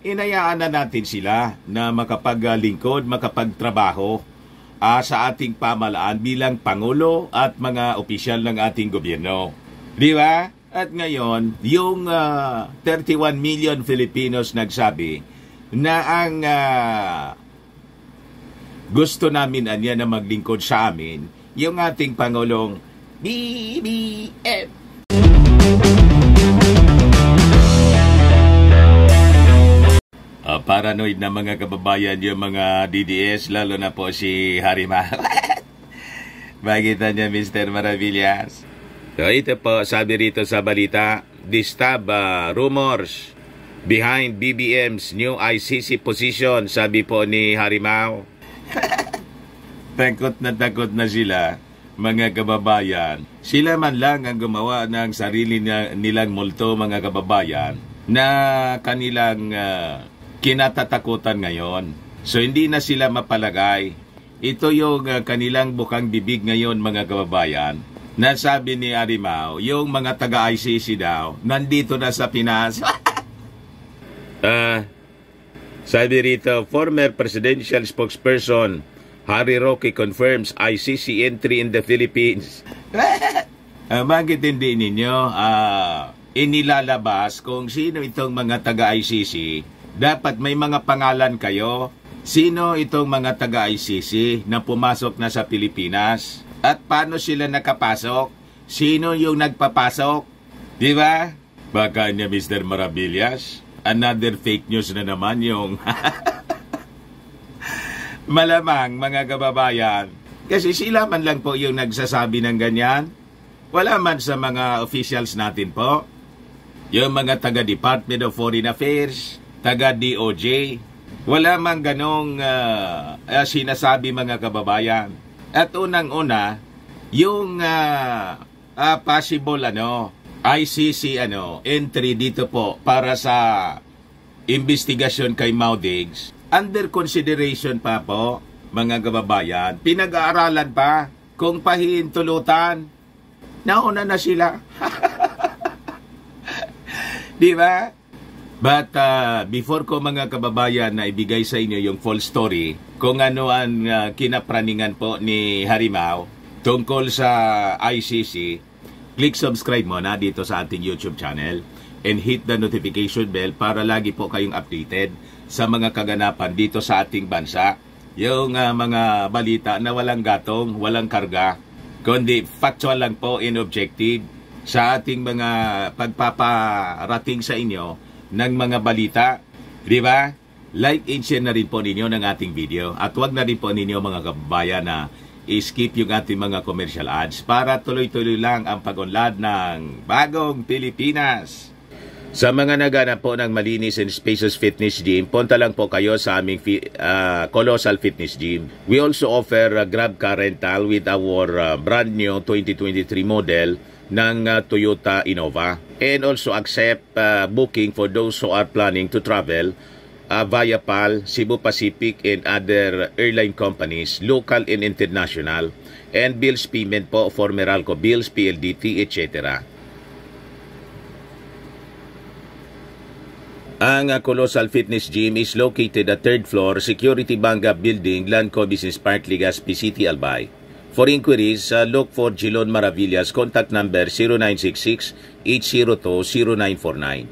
inayaan na natin sila na makapaglingkod, makapagtrabaho sa ating pamahalaan bilang Pangulo at mga opisyal ng ating gobyerno. Di ba? At ngayon, yung 31 million Filipinos nagsabi na ang gusto namin anya na maglingkod sa amin, yung ating Pangulong BBM. Paranoid na mga kababayan yung mga DDS, lalo na po si Harima. Makita niya, Mr. Maravillas. So ito po, sabi rito sa balita, disturb rumors behind BBM's new ICC position, sabi po ni Harimao. Takot na sila, mga kababayan. Sila man lang ang gumawa ng sarili nilang multo, mga kababayan, na kanilang kinatatakutan ngayon. So hindi na sila mapalagay. Ito yung kanilang bukang bibig ngayon, mga kababayan. Nasabi ni Harimao, yung mga taga-ICC daw, nandito na sa Pinas. Sabi rito, former presidential spokesperson Harry Roque confirms ICC entry in the Philippines. Bakit hindi ninyo inilalabas kung sino itong mga taga-ICC? Dapat may mga pangalan kayo. Sino itong mga taga-ICC na pumasok na sa Pilipinas? At paano sila nakapasok? Sino yung nagpapasok? Di ba? Baka niya, Mr. Maravillas, another fake news na naman yung malamang, mga kababayan. Kasi sila man lang po yung nagsasabi ng ganyan. Wala man sa mga officials natin po. Yung mga taga-Department of Foreign Affairs, taga-DOJ, wala man ganong sinasabi, mga kababayan. At unang-una, yung possible ICC entry dito po para sa investigasyon kay Maudigs, under consideration pa po, mga kababayan. Pinag-aaralan pa kung pahihintulutan. Nauna na sila. Di ba? But before ko, mga kababayan, na ibigay sa inyo yung full story kung ano ang kinapraningan po ni Harimao tungkol sa ICC, click subscribe muna dito sa ating YouTube channel and hit the notification bell para lagi po kayong updated sa mga kaganapan dito sa ating bansa. Yung mga balita na walang gatong, walang karga, kundi factual lang po and objective sa ating mga pagpaparating sa inyo ng mga balita, di ba? Like and share na rin po ninyo ng ating video. At wag na rin po ninyo, mga kababayan, na i-skip yung ating mga commercial ads para tuloy-tuloy lang ang pag-unlad ng bagong Pilipinas. Sa mga naghanap po ng malinis and spacious fitness gym, punta lang po kayo sa aming Colossal Fitness Gym. We also offer grab car rental with our brand new 2023 model ng Toyota Innova, and also accept booking for those who are planning to travel via PAL, Cebu Pacific, and other airline companies, local and international, and bills payment po for Meralco bills, PLDT, etc. Ang Colossal Fitness Gym is located at 3rd floor, Security Banga Building, Lanco Business Park, Legazpi City, Albay. For inquiries, look for Jilon Maravillas. Contact number 0966-802-0949.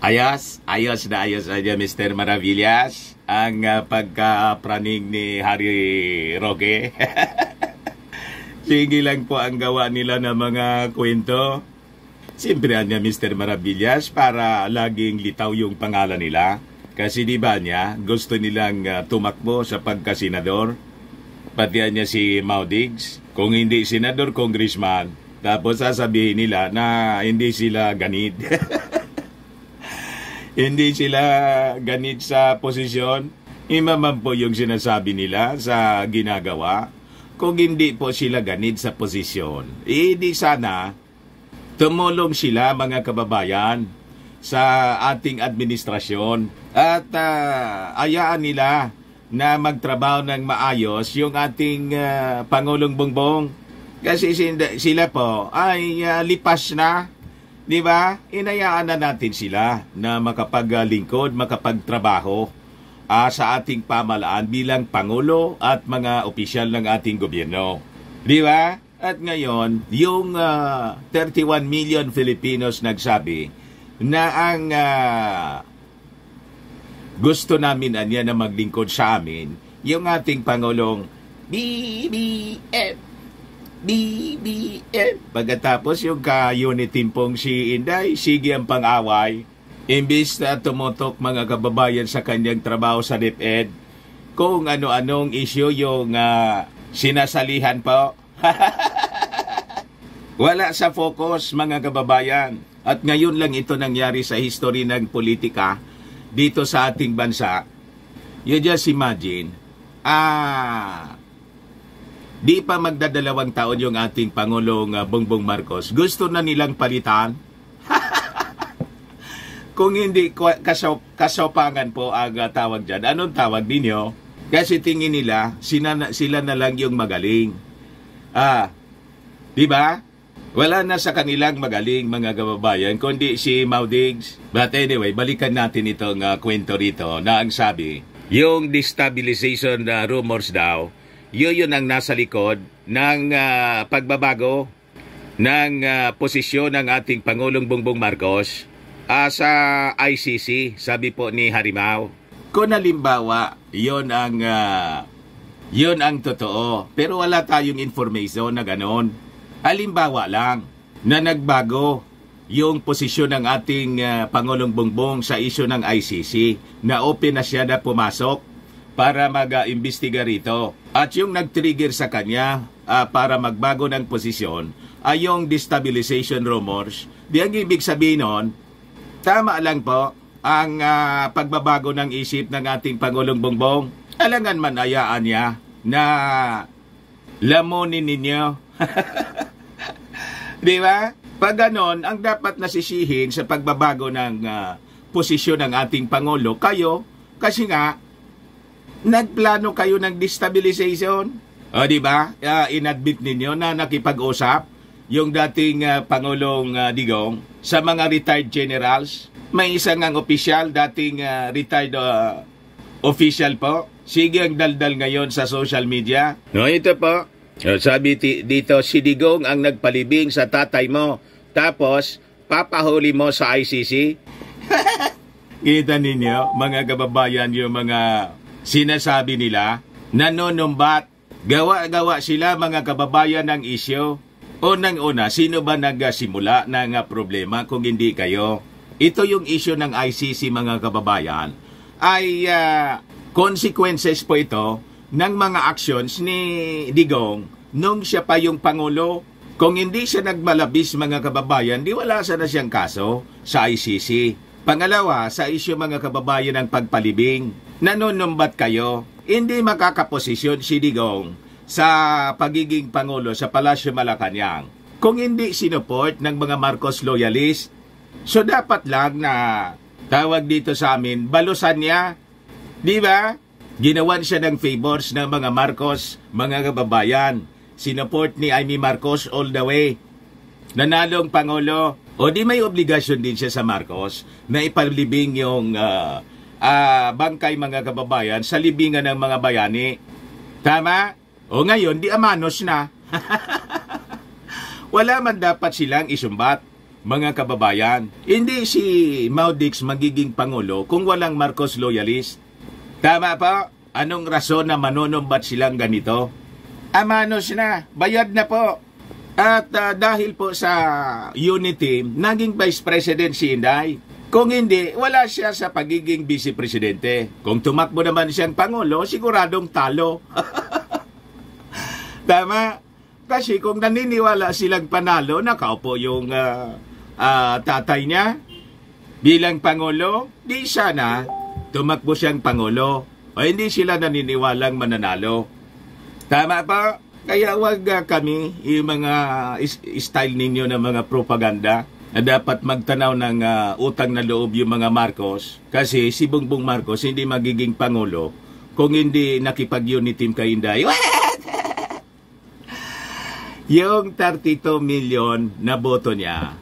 Ayos na Mr. Maravillas ang pagkapraning ni Harry Roque. Sige lang po ang gawa nila ng mga kwento. Siyempre niya, Mr. Maravillas, para laging litaw yung pangalan nila. Kasi di ba niya, gusto nilang tumakbo sa pagkasenador. Pati niya si Maudigs. Kung hindi senador, congressman. Tapos sasabihin nila na hindi sila ganit. Hindi sila ganit sa posisyon. Imaman po yung sinasabi nila sa ginagawa. Kung hindi po sila ganit sa posisyon, di sana tumulong sila, mga kababayan, sa ating administrasyon at ayaan nila na magtrabaho ng maayos yung ating Pangulong Bongbong. Kasi sila po ay lipas na, di ba? Inayaan na natin sila na makapaglingkod, makapagtrabaho sa ating pamalaan bilang Pangulo at mga opisyal ng ating gobyerno. Di ba? At ngayon, yung 31 million Filipinos nagsabi na ang gusto namin anya na maglingkod sa amin, yung ating Pangulong BBM. Pagkatapos yung ka-unity pong si Inday, sige ang pang-away. Imbis na tumutok mga kababayan sa kanyang trabaho sa DepEd, kung ano-anong issue yung sinasalihan po. Wala sa focus mga kababayan. At ngayon lang ito nangyari sa history ng politika dito sa ating bansa. You just imagine, di pa magdadalawang taon yung ating Pangulong Bongbong Marcos. Gusto na nilang palitan. Kung hindi kasopangan po ang tawag dyan, anong tawag ninyo? Kasi tingin nila, sila na lang yung magaling. Di ba? Wala na sa kanilang magaling mga kababayan, kundi si Maudigs. But anyway, balikan natin itong kwento rito na ang sabi, yung destabilization rumors daw, yun ang nasa likod ng pagbabago ng posisyon ng ating Pangulong Bongbong Marcos sa ICC, sabi po ni Harimau. Kung halimbawa, yun ang totoo. Pero wala tayong information na ganon. Halimbawa lang na nagbago yung posisyon ng ating Pangulong Bongbong sa isyu ng ICC na open na siya na pumasok para mag-imbestiga rito. At yung nag-trigger sa kanya para magbago ng posisyon ay yung destabilization rumors. Di ang ibig sabihin nun, tama lang po ang pagbabago ng isip ng ating Pangulong Bongbong. Alangan man ayaan niya na lamunin ninyo. Di ba? Pag ganon, ang dapat nasisihin sa pagbabago ng posisyon ng ating Pangulo, kayo, kasi nga, nagplano kayo ng destabilization. O di ba? Inadmit ninyo na nakipag-usap yung dating Pangulong Digong sa mga retired generals. May isang ang opisyal, dating retired official po. Sige ang daldal ngayon sa social media. No, ito po. Sabi dito, si Digong ang nagpalibing sa tatay mo. Tapos, papahuli mo sa ICC. Kita ninyo, mga kababayan, yung mga sinasabi nila, nanonumbat, gawa-gawa sila mga kababayan ng isyo. Unang-una, sino ba nagsimula ng problema kung hindi kayo? Ito yung isyo ng ICC mga kababayan, ay consequences po ito ng mga actions ni Digong nung siya pa yung Pangulo. Kung hindi siya nagmalabis mga kababayan, di wala sana siyang kaso sa ICC. Pangalawa, sa isyu mga kababayan ng pagpalibing, nanonumbat kayo, hindi makakaposisyon si Digong sa pagiging Pangulo sa Palasyo Malacanang kung hindi sinuport ng mga Marcos loyalist. So dapat lang na tawag dito sa amin, balusan niya. Di ba? Ginawan siya ng favors ng mga Marcos, mga kababayan. Sinuport ni Amy Marcos all the way. Nanalong Pangulo. O di may obligasyon din siya sa Marcos na ipalibing yung bangkay mga kababayan sa libingan ng mga bayani. Tama? O ngayon, di amanos na. Wala man dapat silang isumbat, mga kababayan. Hindi si Maudigs magiging Pangulo kung walang Marcos loyalist. Tama pa? Anong rason na manonumbat silang ganito? Amanos na, bayad na po. At dahil po sa unity, naging Vice President si Inday. Kung hindi, wala siya sa pagiging Vice Presidente. Kung tumakbo naman siyang Pangulo, siguradong talo. Tama? Kasi kung naniniwala silang panalo, nakaupo yung tatay niya bilang Pangulo, di sana tumakbo siyang Pangulo. O hindi sila naniniwalang mananalo. Tama pa? Kaya wag kami, yung mga style ninyo ng mga propaganda, na dapat magtanaw ng utang na loob yung mga Marcos. Kasi si Bongbong Marcos hindi magiging Pangulo kung hindi nakipag-unity kay Inday. Yung 32 million na boto niya,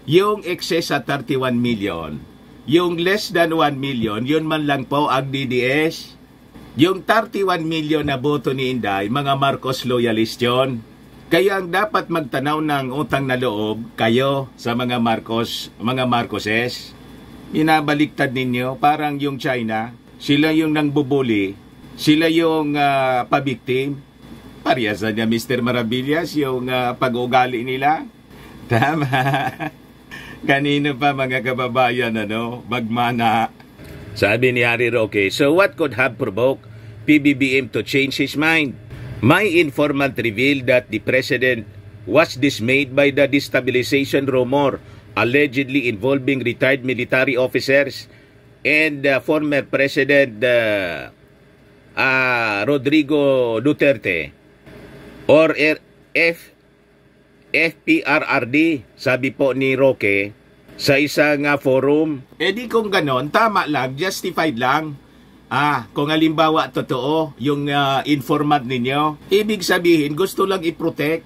yung excess sa 31 million, yung less than 1 million, yun man lang po ang DDS. Yung 31 million na boto ni Inday, mga Marcos loyalist yun. Kaya ang dapat magtanaw ng utang na loob kayo sa mga Marcoses. Binabaliktad ninyo, parang yung China, sila yung nangbubuli, sila yung pabiktim. Pariyasan niya Mr. Maravillas yung pag-ugali nila. Tama. Kanino pa mga kababayan, magmana. Sabi ni Harry Roque, so what could have provoked PBBM to change his mind? My informant revealed that the president was dismayed by the destabilization rumor allegedly involving retired military officers and former President Rodrigo Duterte or FPRRD, sabi po ni Roque sa isang forum. Di kung ganon, tama lang, justified lang. Kung halimbawa totoo yung informant ninyo, ibig sabihin gusto lang i-protect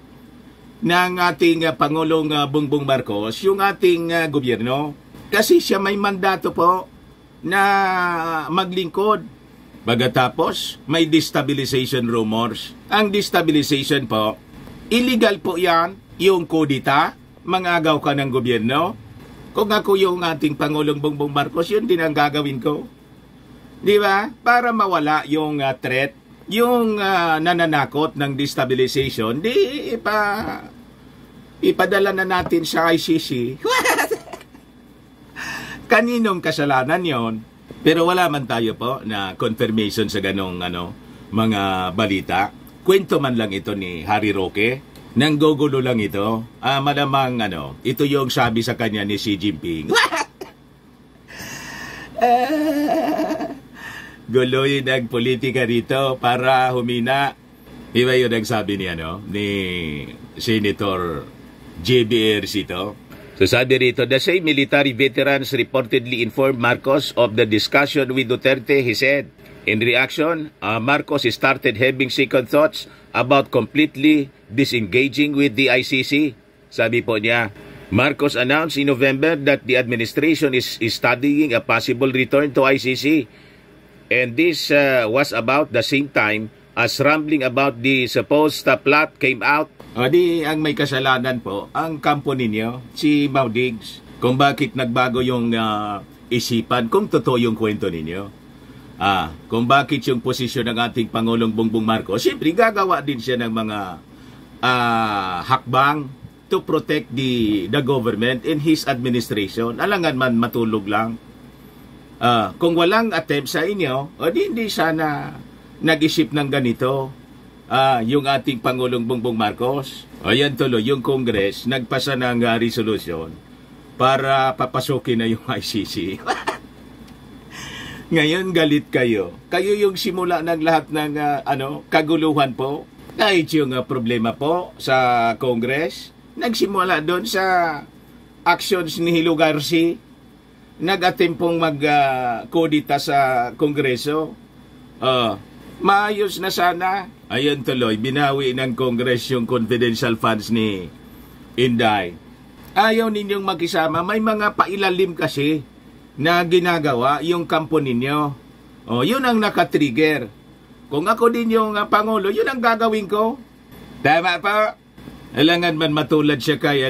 ng ating Pangulong Bongbong Marcos yung ating gobyerno. Kasi siya may mandato po na maglingkod. Pagkatapos, may destabilization rumors. Ang destabilization po, illegal po yan, yung kudita, mangagaw ka ng gobyerno. Kung ako yung ating Pangulong Bongbong Marcos, yun din ang gagawin ko. Di ba? Para mawala yung threat, yung nananakot ng destabilization, ipadala na natin sa ICC. Kaninong kasalanan yon? Pero wala man tayo po na confirmation sa ganong mga balita. Kwento man lang ito ni Harry Roque. Nanggugulo lang ito. Malamang ito yung sabi sa kanya ni Xi Jinping. Guloy ng politika rito para humina. Iba yun ang sabi ni Senator JBR Sito. So sabi rito, the same military veterans reportedly informed Marcos of the discussion with Duterte, he said. In reaction, Marcos started having second thoughts about completely disengaging with the ICC. Sabi po niya, Marcos announced in November that the administration is studying a possible return to ICC. And this was about the same time as rambling about the supposed plot came out. Ang may kasalanan po, ang kampo ninyo, si Maudigs, kung bakit nagbago yung isipan, kung totoo yung kwento ninyo. Kung bakit yung posisyon ng ating Pangulong Bongbong Marcos, siyempre gagawa din siya ng mga hakbang to protect the government and his administration. Alangan man matulog lang. Kung walang attempt sa inyo, hindi sana nag-isip ng ganito yung ating Pangulong Bongbong Marcos. Ayan tuloy, yung Congress nagpasa ng resolution para papasukin na yung ICC. Ngayon galit kayo. Kayo yung simula ng lahat ng kaguluhan po. Kahit yung problema po sa Congress, nagsimula doon sa actions ni Hilo Garci. Nag-atempong mag-kodita sa Kongreso. Maayos na sana. Ayun tuloy, binawi ng Congress yung confidential funds ni Inday. Ayaw ninyong makisama. May mga pailalim kasi na ginagawa yung kampo ninyo. Yun ang nakatrigger. Kung ako din yung Pangulo, yun ang gagawin ko. Tama pa. Alangan man matulad siya kay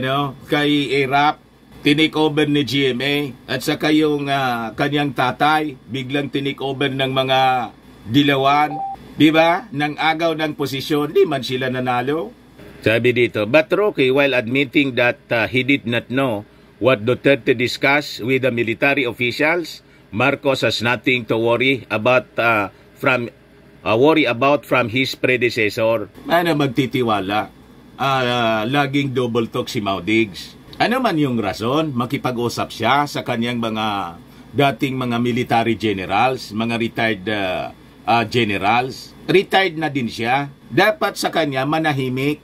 Erap, tinake over ni GMA, at saka yung kanyang tatay, biglang tinake over ng mga dilawan. Diba? Nang agaw ng posisyon, di man sila nanalo. Sabi dito, but Roque, while admitting that he did not know what Duterte discussed with the military officials, Marcos has nothing to worry about from his predecessor. Ano magtitiwala? Laging double talk si Maudigs. Ano man yung rason, makipag-usap siya sa kanyang mga dating mga military generals, mga retired generals. Retired na din siya. Dapat sa kanya manahimik.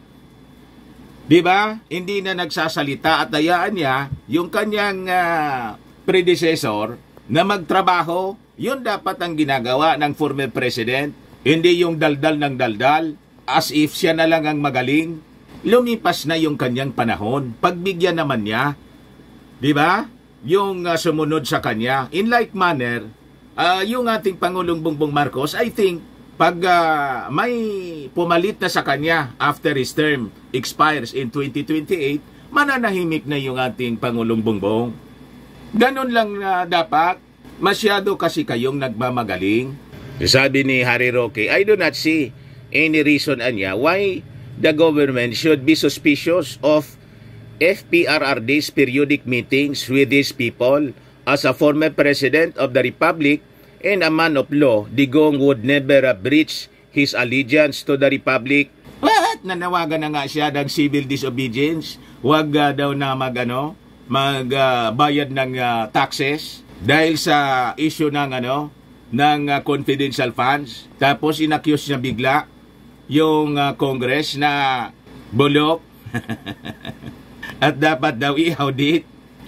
Diba? Hindi na nagsasalita at hayaan niya yung kanyang predecessor na magtrabaho. Yun dapat ang ginagawa ng former president. Hindi yung daldal ng daldal as if siya na lang ang magaling. Lumipas na yung kanyang panahon. Pagbigyan naman niya, di ba? Yung sumunod sa kanya. In like manner, yung ating Pangulong Bongbong Marcos, I think, pag may pumalit na sa kanya after his term expires in 2028, mananahimik na yung ating Pangulong Bongbong. Ganon lang dapat. Masyado kasi kayong nagmamagaling. Sabi ni Harry Roque, I do not see any reason anya why the government should be suspicious of FPRRD's periodic meetings with these people. As a former president of the Republic and a man of law, Digong would never breach his allegiance to the Republic. What? Nanawagan na nga siya ng civil disobedience. Huwag daw na magbayad ng taxes dahil sa issue ng confidential funds. Tapos inaccuse niya bigla yung Congress na bulok. At dapat daw i-audit.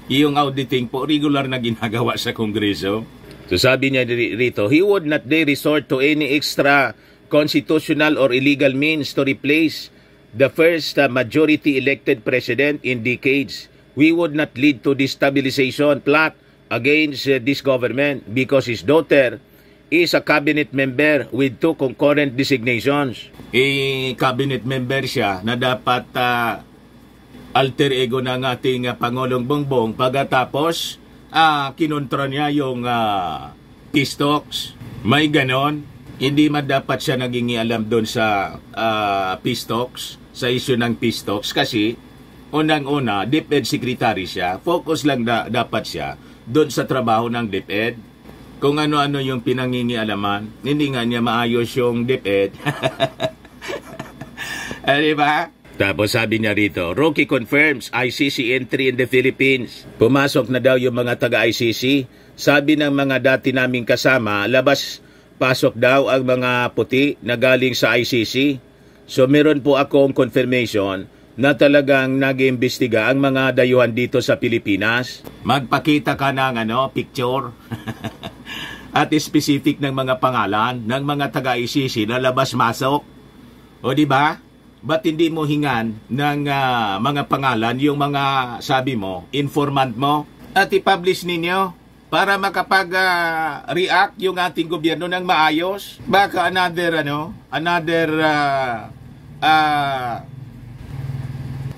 Yung auditing po, regular na ginagawa sa Kongreso. So sabi niya rito, he would not dare resort to any extra constitutional or illegal means to replace the first majority elected president in decades. We would not lead to destabilization plot against this government because his daughter is a cabinet member with 2 concurrent designations. Cabinet member siya na dapat alter ego ng ating Pangulong Bongbong pagkatapos kinontra niya yung peace talks. May ganon. Hindi man dapat siya naging alam doon sa peace talks, sa issue ng peace talks kasi unang-una, DepEd Secretary siya. Focus lang dapat siya doon sa trabaho ng DepEd. Kung ano-ano yung pinangingialaman, hindi nga niya maayos yung DepEd. Diba? Tapos sabi niya rito, Roque confirms ICC entry in the Philippines. Pumasok na daw yung mga taga-ICC. Sabi ng mga dati naming kasama, labas-pasok daw ang mga puti na galing sa ICC. So meron po akong confirmation na talagang nag-iimbestiga ang mga dayuhan dito sa Pilipinas. Magpakita ka ng picture at specific ng mga pangalan ng mga taga-ICC na labas-masok. O di ba? Ba't hindi mo hingan ng mga pangalan yung mga sabi mo, informant mo at i-publish ninyo para makapag-react yung ating gobyerno ng maayos? Baka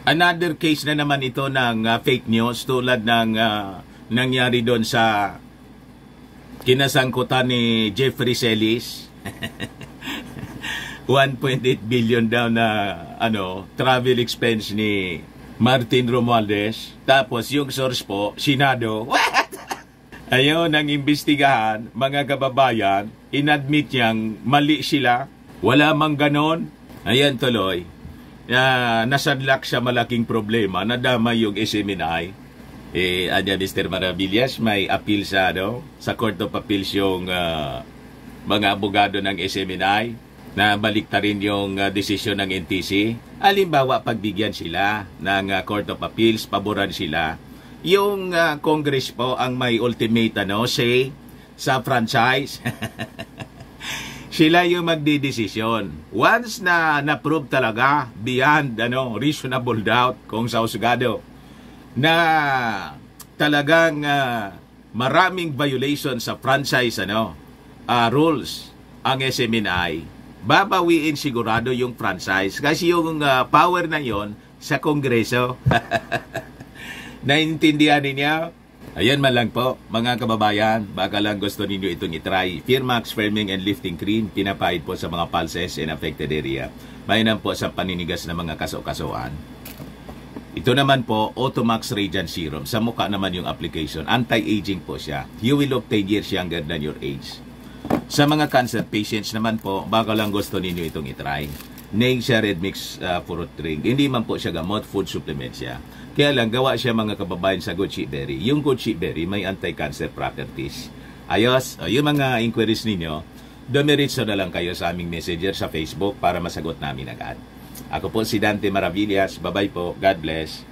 another case na naman ito ng fake news tulad ng nangyari doon sa kinasangkutan ni Jeffrey Celis. 1.8 billion daw na travel expense ni Martin Romualdez. Tapos yung source po, Senado. What? Ayun, ang imbestigahan, mga kababayan, inadmit niyang mali sila. Wala mang ganon. Ayan tuloy. Nasadlak sa malaking problema, nadama yung SMNI. Anya Mr. Maravillas, may appeal sa Court of Appeals yung mga abogado ng SMNI na baliktarin yung desisyon ng NTC. Halimbawa, pagbigyan sila ng Court of Appeals, paboran sila. Yung Congress po ang may ultimate say sa franchise. Sila yung magdidesisyon. Once na na-prove talaga beyond reasonable doubt kung sa husgado na talagang maraming violation sa franchise rules ang SMNI, babawiin sigurado yung franchise kasi yung power na yon sa Kongreso. Naintindihan ninyo? Ayan man lang po, mga kababayan, baka lang gusto ninyo itong itry. Firmax Firming and Lifting Cream, pinapahid po sa mga pulses in affected area. Mainam po sa paninigas ng mga kaso-kasuan. Ito naman po, Automax Radiant Serum. Sa mukha naman yung application. Anti-aging po siya. You will look 10 years younger than your age. Sa mga cancer patients naman po, baka lang gusto ninyo itong itry. Name siya Red Mix Fruit Drink. Hindi man po siya gamot, food supplement siya. Kaya lang, gawa siya mga kababayan sa Goji Berry. Yung Goji Berry may anti-cancer properties. Ayos, yung mga inquiries ninyo, dumiritso na lang kayo sa aming messenger sa Facebook para masagot namin agad. Ako po si Dante Maravillas. Bye-bye po. God bless.